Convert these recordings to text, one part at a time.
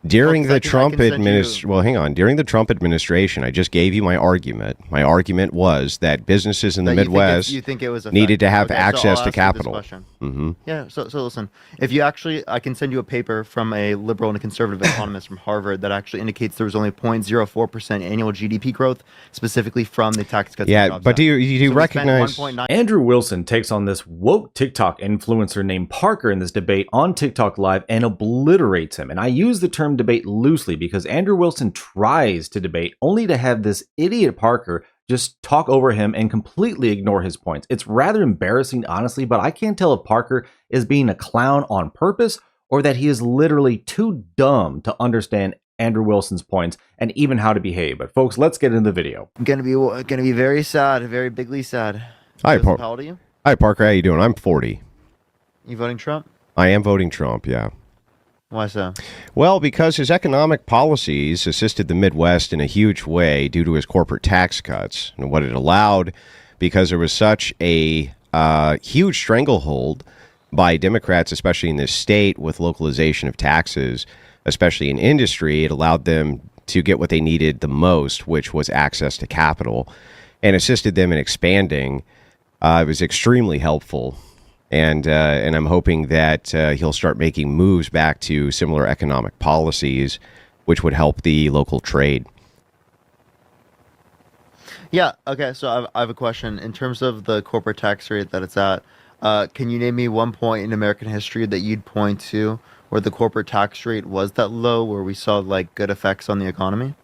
During the Trump administration, well, hang on. During the Trump administration, I just gave you my argument. My argument was that businesses in the Midwest needed to have access to capital. Mm-hmm. Yeah. So listen, if you actually, I can send you a paper from a liberal and a conservative economist from Harvard that actually indicates there was only 0.04% annual GDP growth, specifically from the tax cuts. Yeah, but do you recognize? Andrew Wilson takes on this woke TikTok influencer named Parker in this debate on TikTok Live and obliterates him. And I use the term debate loosely because Andrew Wilson tries to debate only to have this idiot Parker just talk over him and completely ignore his points. It's rather embarrassing, honestly, but I can't tell if Parker is being a clown on purpose or that he is literally too dumb to understand Andrew Wilson's points and even how to behave. But folks, let's get into the video. I'm gonna be very sad, very bigly sad. Hi, How old are you? Hi, Parker. How you doing? I'm 40. You voting Trump? I am voting Trump, yeah. Why so? Well, because his economic policies assisted the Midwest in a huge way due to his corporate tax cuts and what it allowed, because there was such a huge stranglehold by Democrats, especially in this state, with localization of taxes, especially in industry. It allowed them to get what they needed the most, which was access to capital, and assisted them in expanding. It was extremely helpful. And I'm hoping that he'll start making moves back to similar economic policies, which would help the local trade. Yeah. Okay. So I have a question. In terms of the corporate tax rate that it's at, can you name me one point in American history that you'd point to where the corporate tax rate was that low, where we saw like good effects on the economy?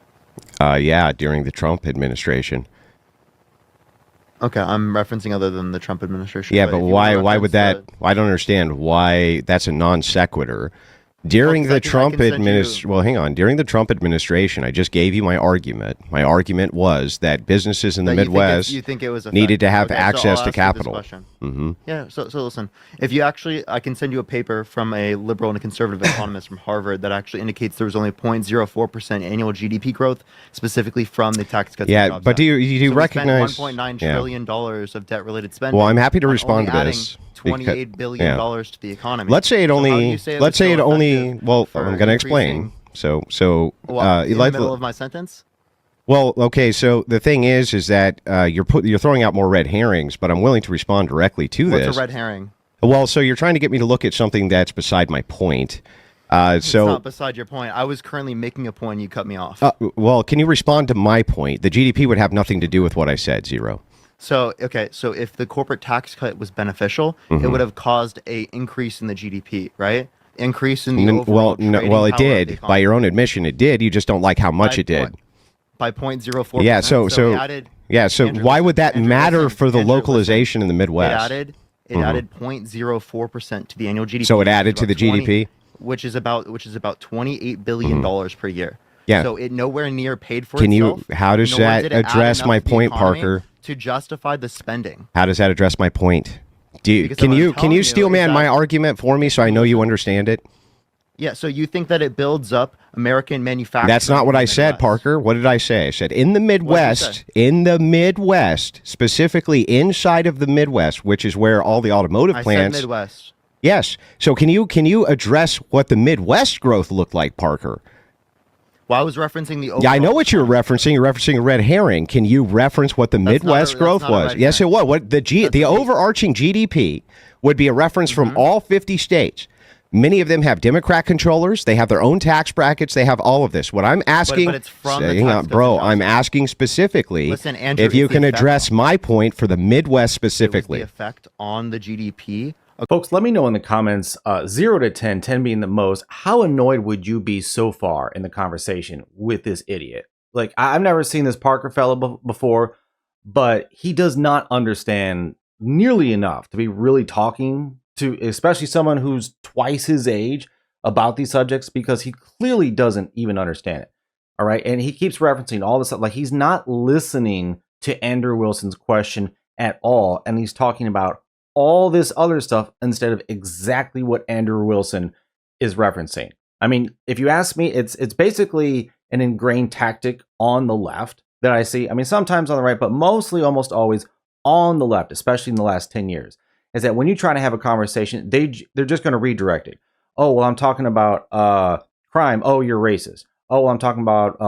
Yeah, during the Trump administration. Okay, I'm referencing other than the Trump administration. Yeah, but why would that? I don't understand why that's a non sequitur. During the Trump administration, well, hang on. During the Trump administration, I just gave you my argument. My argument was that businesses in the Midwest needed to have access to capital. Mm-hmm. Yeah. So listen, if you actually, I can send you a paper from a liberal and a conservative economist from Harvard that actually indicates there was only 0.04% annual GDP growth, specifically from the tax cuts. Yeah, but do you recognize $1.9 trillion of debt-related spending? Well, I'm happy to respond to this. $28 billion to the economy. Let's say it only. Well, I'm going to explain. So, in the middle of my sentence. Well, okay. So the thing is that you're throwing out more red herrings, but I'm willing to respond directly to this. What's a red herring? Well, so you're trying to get me to look at something that's beside my point. It's not beside your point. I was currently making a point. You cut me off. Well, can you respond to my point? The GDP would have nothing to do with what I said. Zero. So, okay, so if the corporate tax cut was beneficial, it would have caused a increase in the GDP, right? Increase in the overall well, it did. By your own admission, it did. You just don't like how much it did. By 0.04%. Yeah, so why would that matter for the localization in the Midwest? It added 0.04% to the annual GDP. So it added to the GDP? Which is about $28 billion per year. Yeah. So it nowhere near paid for itself. How does that address my point, Parker? To justify the spending. How does that address my point? Can you steel man my argument for me so I know you understand it? Yeah, so you think that it builds up American manufacturing? That's not what I said, Parker. What did I say? I said in the Midwest, specifically inside of the Midwest, which is where all the automotive plants. I said Midwest. Yes. So can you address what the Midwest growth looked like, Parker? Well, I was referencing the overall. Yeah, I know what you're referencing. You're referencing a red herring. Can you reference what the Midwest growth was? Yes, it was. What the overarching GDP would be a reference from all 50 states. Many of them have Democrat controllers. They have their own tax brackets. They have all of this. What I'm asking, but it's from I'm asking specifically. Listen, Andrew, if you can address my point for the Midwest specifically. The effect on the GDP. Okay. Folks, let me know in the comments, 0 to 10, 10 being the most, how annoyed would you be so far in the conversation with this idiot? Like, I've never seen this Parker fellow before, but he does not understand nearly enough to be really talking to, especially someone who's twice his age, about these subjects, because he clearly doesn't even understand it. All right. And he keeps referencing all this stuff. Like, he's not listening to Andrew Wilson's question at all. And he's talking about all this other stuff instead of exactly what Andrew Wilson is referencing. I mean, if you ask me, it's basically an ingrained tactic on the left that I see. I mean, sometimes on the right, but mostly almost always on the left, especially in the last 10 years, is that when you try to have a conversation, they're just going to redirect it. Oh, well, I'm talking about crime. Oh, you're racist. Oh, I'm talking about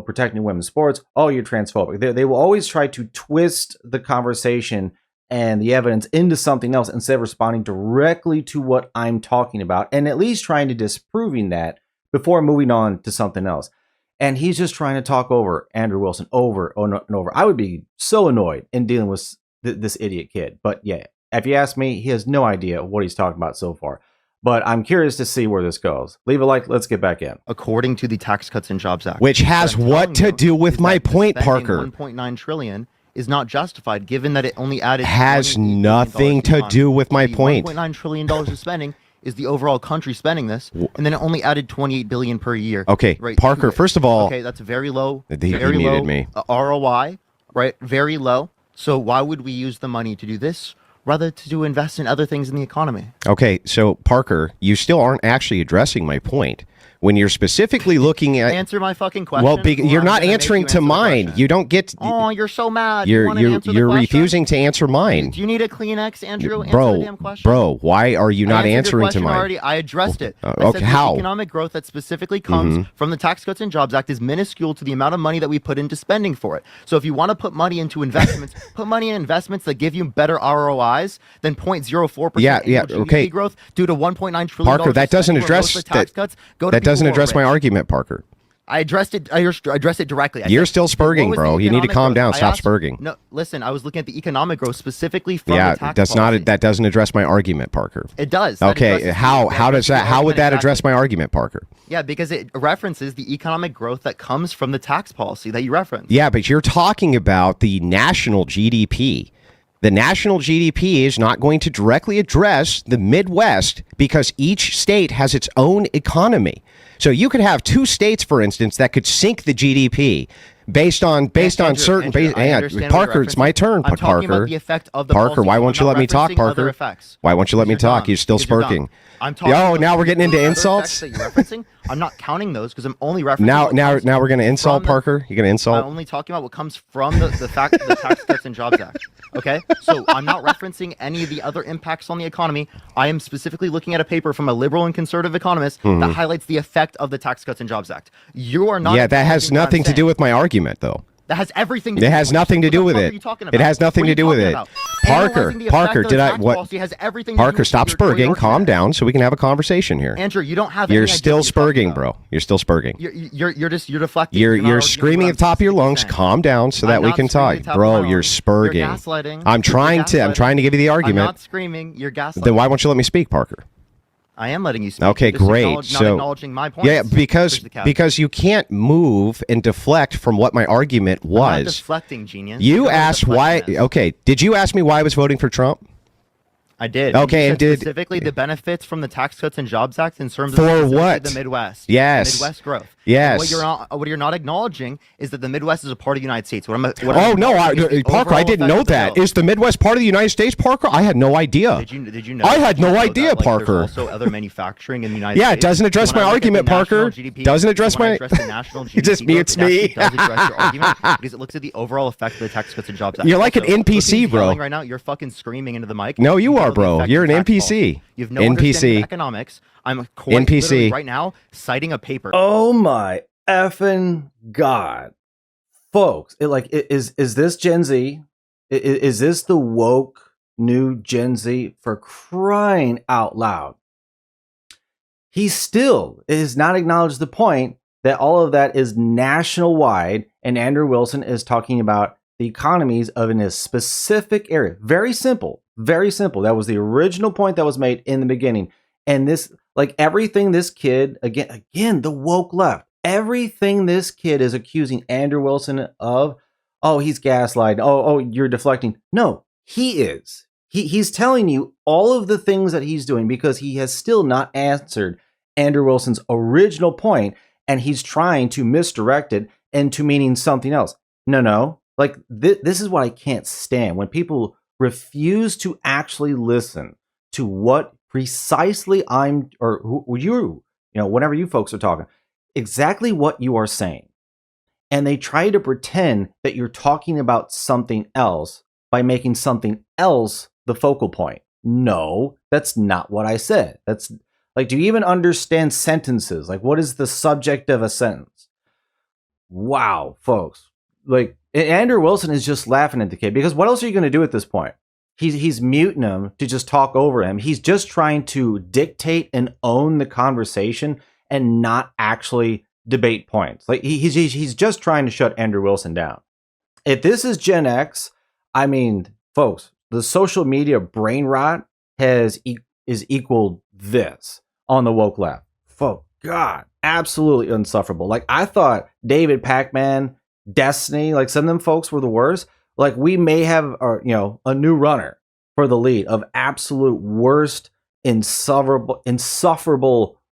protecting women's sports. Oh, you're transphobic. They will always try to twist the conversation and the evidence into something else instead of responding directly to what I'm talking about, and at least trying to disproving that before moving on to something else. And he's just trying to talk over Andrew Wilson over and over. I would be so annoyed in dealing with this idiot kid. But yeah, if you ask me, he has no idea what he's talking about so far. But I'm curious to see where this goes. Leave a like. Let's get back in. According to the Tax Cuts and Jobs Act, Which has what to do with my point, Parker? 1.9 trillion is not justified, given that it only added Has nothing to do with my point. $1.9 trillion of spending is the overall country spending this, and then it only added 28 billion per year. Okay, right, Parker. First of all, okay, that's very low. He muted me. ROI, right? Very low. So why would we use the money to do this rather to invest in other things in the economy? Okay, so Parker, you still aren't actually addressing my point. When you're specifically looking at answer my fucking question. Well, you're not answering to mine. You don't get. Oh, you're so mad. You're refusing to answer mine. Do you need a Kleenex, Andrew? Answer Bro, the damn question. bro, why are you not answering to mine? Already. I addressed it. Okay, how? The economic growth that specifically comes from the Tax Cuts and Jobs Act is minuscule to the amount of money that we put into spending for it. So if you want to put money into investments, put money in investments that give you better ROIs than 0.04% annual GDP growth due to 1.9 trillion. Parker, that doesn't address tax cuts. That doesn't address my argument, Parker. I addressed it. I addressed it directly. You're still spurging, bro. You need to calm down. Stop spurging. No, listen. I was looking at the economic growth specifically from the tax policy. That doesn't address my argument, Parker. It does. Okay. How would that address my argument, Parker? Yeah, because it references the economic growth that comes from the tax policy that you referenced. Yeah, but you're talking about the national GDP. The national GDP is not going to directly address the Midwest because each state has its own economy. So you could have two states, for instance, that could sink the GDP based on certain. Parker, it's my turn. I'm talking about the effect of the Parker, policy. why won't you let me talk, Parker? Why won't you let me talk? You're still spurking. I'm talking. Oh, now we're getting into insults. That you're referencing. I'm not counting those because I'm only referencing. Now we're going to insult Parker. You're going to insult. I'm only talking about what comes from the Tax Cuts and Jobs Act. Okay, so I'm not referencing any of the other impacts on the economy. I am specifically looking at a paper from a liberal and conservative economist that highlights the effect of the Tax Cuts and Jobs Act. You are not. Yeah, that has nothing to do with my argument, though. That has everything to do with it. It has nothing to do with it. It has nothing to do with it. Parker, did I what? Parker, stop spurging. Calm down so we can have a conversation here. Andrew, you don't have. You're still spurging, bro. You're still spurging. You're deflecting. You're screaming at the top of your lungs. Calm down so that we can talk, bro. You're spurging. You're gaslighting. I'm trying to give you the argument. I'm not screaming. You're gaslighting. Then why won't you let me speak, Parker? I am letting you speak. Okay, great. Not acknowledging my point. Yeah, because you can't move and deflect from what my argument was. I'm not deflecting, genius. You asked why. Okay, did you ask me why I was voting for Trump? I did. Okay, and did specifically the benefits from the Tax Cuts and Jobs Act in terms for of what? The Midwest. Yes. The Midwest growth. Yes. What you're not acknowledging is that the Midwest is a part of the United States. Parker, I didn't know that. Is the Midwest part of the United States, Parker? I had no idea. Did you know? I had no idea, that, Parker. There's also other manufacturing in the United States. Yeah, it doesn't address my argument, Parker. Doesn't address my. The national GDP it just mutes me. It does address your argument because it looks at the overall effect of the Tax Cuts and Jobs Act. You're like an NPC, bro. Right now, you're fucking screaming into the mic. No, you are, bro. You're an NPC. You have no understanding of economics. I'm quite literally right now citing a paper. Oh my effing god, folks! Is this Gen Z? Is this the woke new Gen Z? For crying out loud! He still is not acknowledged the point that all of that is national wide, and Andrew Wilson is talking about the economies of in a specific area. Very simple. Very simple. That was the original point that was made in the beginning. And this, everything this kid, again, the woke left, everything this kid is accusing Andrew Wilson of, oh, he's gaslighting. Oh, you're deflecting. No, he is. He's telling you all of the things that he's doing because he has still not answered Andrew Wilson's original point, and he's trying to misdirect it into meaning something else. No. This is what I can't stand. When people refuse to actually listen to what precisely whenever you folks are talking, exactly what you are saying. And they try to pretend that you're talking about something else by making something else the focal point. No, that's not what I said. That's Like, do you even understand sentences? Like, what is the subject of a sentence? Wow, folks. Like, Andrew Wilson is just laughing at the kid because what else are you going to do at this point? He's muting him to just talk over him. He's just trying to dictate and own the conversation and not actually debate points. Like, he's just trying to shut Andrew Wilson down. If this is Gen X, I mean, folks, the social media brain rot is equal this on the woke left. Folks, God, absolutely insufferable. Like, I thought David Pac-Man, Destiny, like some of them folks were the worst. Like, we may have, a new runner for the lead of absolute worst, insufferable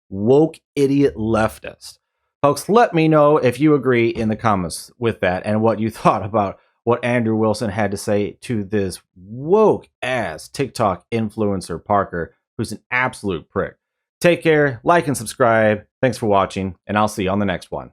woke idiot leftist. Folks, let me know if you agree in the comments with that and what you thought about what Andrew Wilson had to say to this woke ass TikTok influencer Parker, who's an absolute prick. Take care, like and subscribe. Thanks for watching, and I'll see you on the next one.